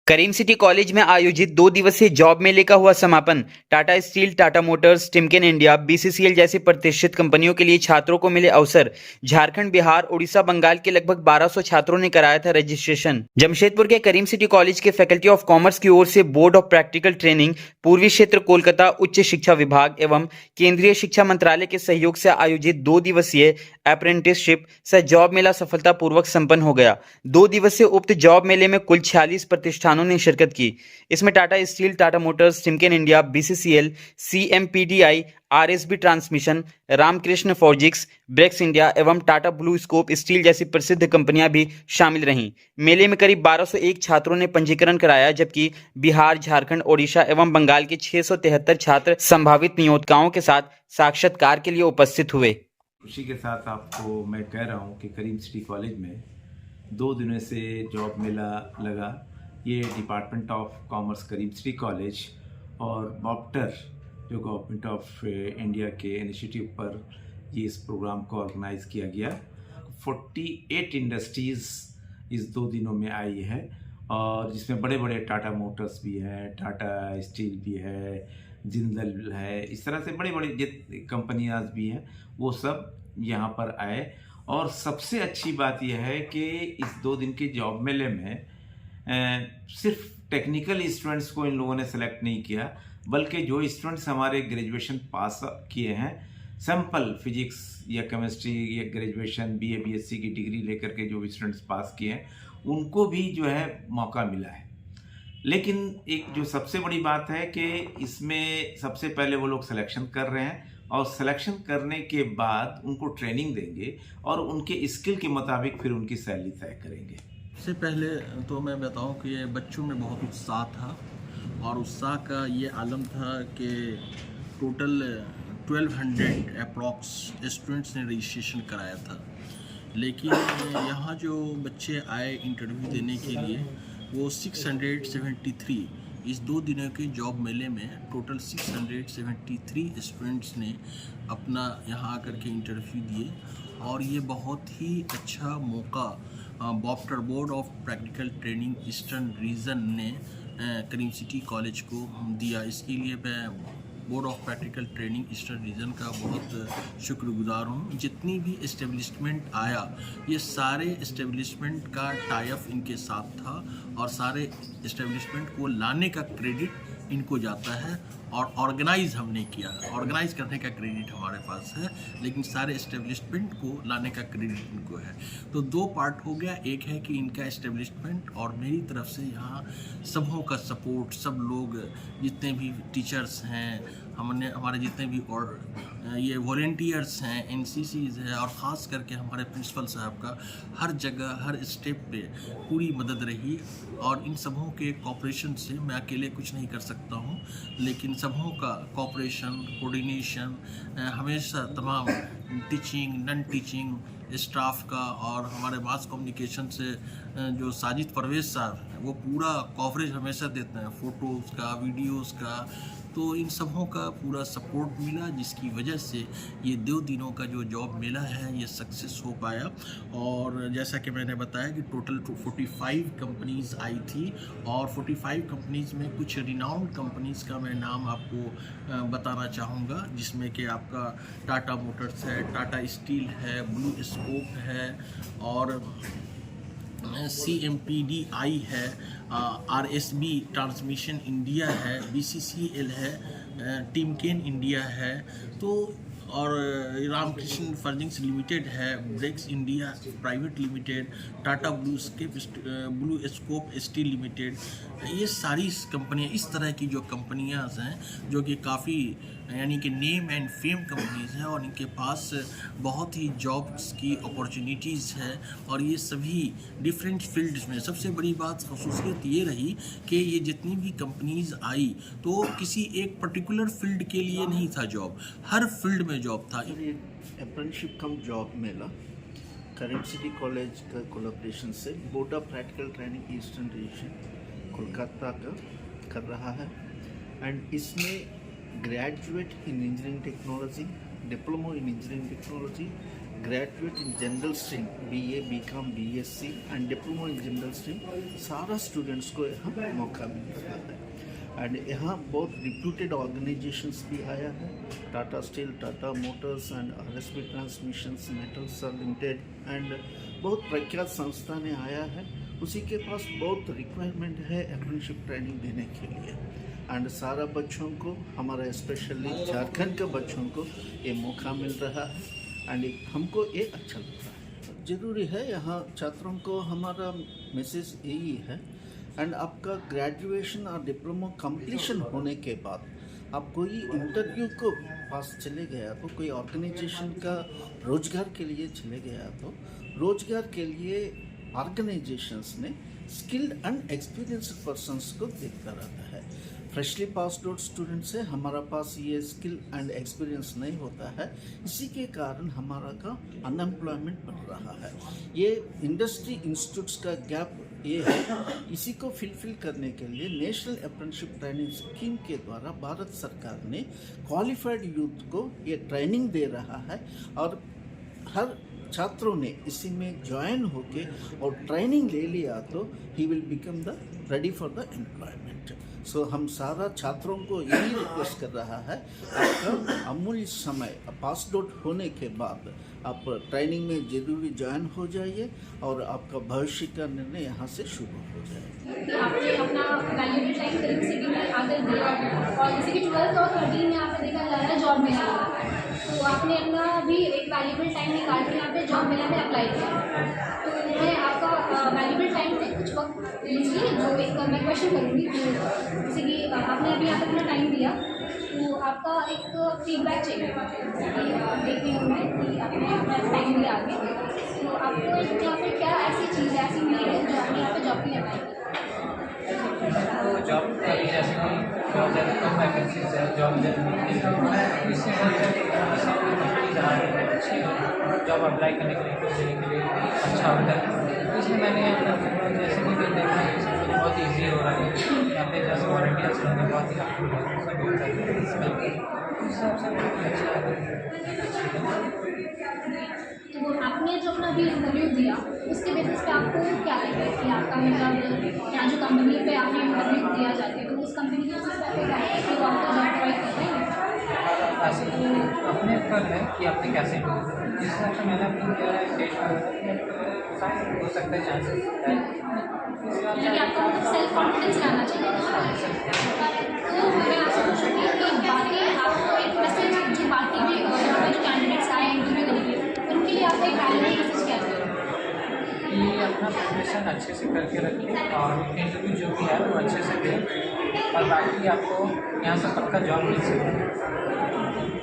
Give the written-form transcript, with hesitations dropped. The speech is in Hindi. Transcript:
करीम सिटी कॉलेज में आयोजित 2 दिवसीय जॉब मेले का हुआ समापन। Tata Steel, Tata Motors, Timken India, BCCL जैसी प्रतिष्ठित कंपनियों के लिए छात्रों को मिले अवसर। झारखंड, बिहार, उड़ीसा, बंगाल के लगभग 1200 छात्रों ने कराया था रजिस्ट्रेशन। जमशेदपुर के करीम सिटी कॉलेज के फैकल्टी ऑफ कॉमर्स की ओर से बोर्ड ऑफ प्रैक्टिकल ट्रेनिंग, पूर्वी क्षेत्र कोलकाता उच्च शिक्षा विभाग एवं केंद्रीय शिक्षा मंत्रालय के सहयोग से आयोजित 2 दिवसीय अप्रेंटिसशिप सह जॉब मेला सफलतापूर्वक संपन्न हो गया। 2 दिवसीय उक्त जॉब मेले में कुल 46 प्रतिष्ठानों ने शिरकत की। इसमें Tata Steel, Tata Motors, Timken India, BCCL, CMPDI, RSB Transmission, Ramakrishna Forgings, Brakes India एवं टाटा ब्लू स्कोप स्टील जैसी प्रसिद्ध कंपनियां भी शामिल रहीं। मेले में करीब 1201 छात्रों ने पंजीकरण कराया, जबकि बिहार, झारखंड, ओडिशा एवं बंगाल के 673 छात्र संभावित नियोक्ताओं के साथ साक्षात्कार के लिए उपस्थित हुए। खुशी के साथ आपको मैं कह रहा हूँ कि करीम सिटी कॉलेज में 2 दिनों से जॉब मेला लगा। ये department of commerce Karim city college और बॉप्टर जो गवर्नमेंट ऑफ इंडिया के इनिशिएटिव पर ये इस प्रोग्राम को ऑर्गेनाइज़ किया गया। 48 इंडस्ट्रीज़ इस 2 दिनों में आई है और जिसमें बड़े बड़े टाटा मोटर्स भी हैं, टाटा स्टील भी है, जिंदल है, इस तरह से बड़े बड़े कंपनियां भी हैं, वो सब यहाँ पर आए। और सबसे अच्छी बात यह है कि इस 2 दिन के जॉब मेले में सिर्फ टेक्निकल स्टूडेंट्स को इन लोगों ने सेलेक्ट नहीं किया, बल्कि जो स्टूडेंट्स हमारे ग्रेजुएशन पास किए हैं, सिंपल फिजिक्स या केमिस्ट्री या ग्रेजुएशन बीए बीएससी की डिग्री लेकर के जो स्टूडेंट्स पास किए हैं, उनको भी जो है मौका मिला है। लेकिन एक जो सबसे बड़ी बात है कि इसमें सबसे पहले वो लोग सिलेक्शन कर रहे हैं और सिलेक्शन करने के बाद उनको ट्रेनिंग देंगे और उनके स्किल के मुताबिक फिर उनकी सैलरी तय करेंगे। सबसे पहले तो मैं बताऊं कि ये बच्चों में बहुत उत्साह था और उत्साह का ये आलम था कि टोटल 1200 अप्रॉक्स स्टूडेंट्स ने रजिस्ट्रेशन कराया था। लेकिन यहाँ जो बच्चे आए इंटरव्यू देने के लिए वो 673, इस 2 दिनों के जॉब मेले में टोटल 673 स्टूडेंट्स ने अपना यहाँ आकर के इंटरव्यू दिए और ये बहुत ही अच्छा मौका बॉप्टर Board of Practical Training Eastern Region ने करीम सिटी कॉलेज को दिया। इसके लिए मैं Board of Practical Training Eastern Region का बहुत शुक्रगुजार हूँ। जितनी भी इस्टेब्लिशमेंट आया, ये सारे इस्टेब्लिशमेंट का टाई अप इनके साथ था और सारे इस्टेब्लिशमेंट को लाने का क्रेडिट इनको जाता है और ऑर्गेनाइज हमने किया। ऑर्गेनाइज करने का क्रेडिट हमारे पास है, लेकिन सारे इस्टेब्लिशमेंट को लाने का क्रेडिट इनको है। तो 2 पार्ट हो गया, एक है कि इनका इस्टेब्लिशमेंट और मेरी तरफ से यहाँ सबों का सपोर्ट, सब लोग जितने भी टीचर्स हैं, हमारे जितने भी और ये वॉलेंटियर्स हैं, एनसीसीज है और ख़ास करके हमारे प्रिंसिपल साहब का हर जगह हर स्टेप पे पूरी मदद रही। और इन सबों के कॉपरेशन से मैं अकेले कुछ नहीं कर सकता हूँ, लेकिन सबों का कॉपरेशन, कोऑर्डिनेशन हमेशा तमाम टीचिंग, नॉन टीचिंग स्टाफ का और हमारे मास कम्युनिकेशन से जो साजिद परवेज साहब हैं, वो पूरा कवरेज हमेशा देते हैं, फ़ोटोज़ का, वीडियोज़ का। तो इन सबों का पूरा सपोर्ट मिला, जिसकी वजह से ये 2 दिनों का जो जॉब मेला है ये सक्सेस हो पाया। और जैसा कि मैंने बताया कि टोटल 45 कंपनीज़ आई थी और 45 कंपनीज़ में कुछ रिनाउंड कंपनीज़ का मैं नाम आपको बताना चाहूँगा, जिसमें कि आपका टाटा मोटर्स है, टाटा स्टील है, ब्लू स्कोप है और CMPDI है, RSB ट्रांसमिशन इंडिया है, BCCL है, टिमकेन इंडिया है, तो और रामकृष्ण फॉर्जिक्स लिमिटेड है, Brakes India Private Limited, Tata Blue Scope Steel Limited. ये सारी कंपनियां, इस तरह की जो कंपनियां हैं जो कि काफ़ी यानी कि नेम एंड फेम कंपनीज हैं और इनके पास बहुत ही जॉब्स की अपॉर्चुनिटीज़ है और ये सभी डिफरेंट फील्ड्स में। सबसे बड़ी बात खसूसियत ये रही कि ये जितनी भी कंपनीज आई तो किसी एक पर्टिकुलर फील्ड के लिए नहीं था जॉब, हर फील्ड में जॉब था। अप्रेंटिसशिप कम जॉब मेला करीम सिटी कॉलेज का कोलैबोरेशन से board of Practical Training Eastern reason Kolkata का कर रहा है एंड इसमें graduate in engineering technology, diploma in engineering technology, graduate in general stream BA BCom BSc and diploma in general stream सारा स्टूडेंट्स को यहाँ मौका मिल रहा है। एंड यहाँ बहुत रिप्यूटेड ऑर्गेनाइजेशंस भी आया है, Tata Steel, Tata Motors and RSB transmissions, metals limited and बहुत प्रख्यात संस्था ने आया है। उसी के पास बहुत रिक्वायरमेंट है अप्रेंटिसशिप ट्रेनिंग देने के लिए एंड सारा बच्चों को, हमारा स्पेशली झारखंड के बच्चों को ये मौका मिल रहा है एंड हमको ये अच्छा लग रहा है। ज़रूरी है यहाँ छात्रों को हमारा मैसेज यही है एंड आपका ग्रेजुएशन और डिप्लोमा कंप्लीशन होने के बाद आप कोई इंटरव्यू को पास चले गया तो, कोई ऑर्गेनाइजेशन का रोजगार के लिए चले गया तो, रोजगार के लिए ऑर्गेनाइजेशंस ने स्किल्ड एंड एक्सपीरियंस्ड पर्सन्स को देखता रहता है। फ्रेशली पास्ड आउट स्टूडेंट से हमारा पास ये स्किल एंड एक्सपीरियंस नहीं होता है, इसी के कारण हमारा का अनएम्प्लॉयमेंट बढ़ रहा है। ये इंडस्ट्री इंस्टीट्यूट्स का गैप ये है, इसी को फिलफिल करने के लिए नेशनल अप्रेंटिसशिप ट्रेनिंग स्कीम के द्वारा भारत सरकार ने क्वालिफाइड यूथ को ये ट्रेनिंग दे रहा है और हर छात्रों ने इसी में ज्वाइन होके और ट्रेनिंग ले लिया तो he will become the ready for the employment. So हम सारा छात्रों को यही रिक्वेस्ट कर रहा है, आपका अमूल्य समय पास आउट होने के बाद आप ट्रेनिंग में जरूरी ज्वाइन हो जाइए और आपका भविष्य का निर्णय यहाँ से शुरू हो जाए। आपने अपना वैल्यूएबल टाइम करीब सिटी में आकर दिया और जैसे कि 12th और 13 में यहाँ पे देखा जा रहा है जॉब मिला, तो आपने अपना भी एक वैल्यूएबल टाइम निकाल के यहाँ पे जॉब मिला में अप्लाई किया। तो मैं आपका वैल्यूएबल टाइम में कुछ वक्त लीजिए, जो एक मैं क्वेश्चन करूँगी। जैसे कि आपने अभी यहाँ पे अपना टाइम दिया, तो आपका एक फीडबैक चाहिए देखने में कि आपने अपना टाइम दिया आगे, तो आपको यहाँ पे क्या ऐसी चीज़ ऐसी मिली है जो आपने यहाँ पे जॉब के लिए अप्लाई की? तो जॉब अभी जैसे कि बहुत ज़्यादा कम वैकेंसीज है, जॉब इससे अच्छी जॉब अप्लाई करने के लिए इंटरव्यू देने के लिए अच्छा होता है। इसमें मैंने जैसे कि देखा है इसमें मुझे बहुत ईजी हो रहा है, यहाँ पे जैसे वॉलंटियर्स लोग बहुत ही हेल्पफुल है, सब होता है, उस हिसाब से बहुत अच्छा है। तो आपने जो अपना अभी इंटरव्यू दिया उसके बेसिस पे आपको क्या लगा कि आपका मतलब यहाँ जो कंपनी पे आपने इंटरव्यू दिया जाता है तो उस कंपनी के बेसिस पे आपको क्या है कि वो आपको जॉब प्रोवाइड कर रहे हैं? ऐसे तो अपने ऊपर है कि आपने कैसे जिस हिसाब से मैंने अपनी किया है स्टेज पर हो सकता है चांसेस है, यानी आपको मतलब सेल्फ कॉन्फिडेंस लाना चाहिए। तो मैं आपसे पूछूँगी कि बाकी आपको एक मैसेज जो बाकी भी जो कैंडिडेट्स आए इंटरव्यू देने के लिए उनके लिए आपका एक वैल्यूएबल मैसेज क्या है? कि अपना प्रिपरेशन अच्छे से करके रखें और इंटरव्यू जो भी है वो अच्छे से दें और बाकी आपको यहाँ से पक्का जॉब मिल सके।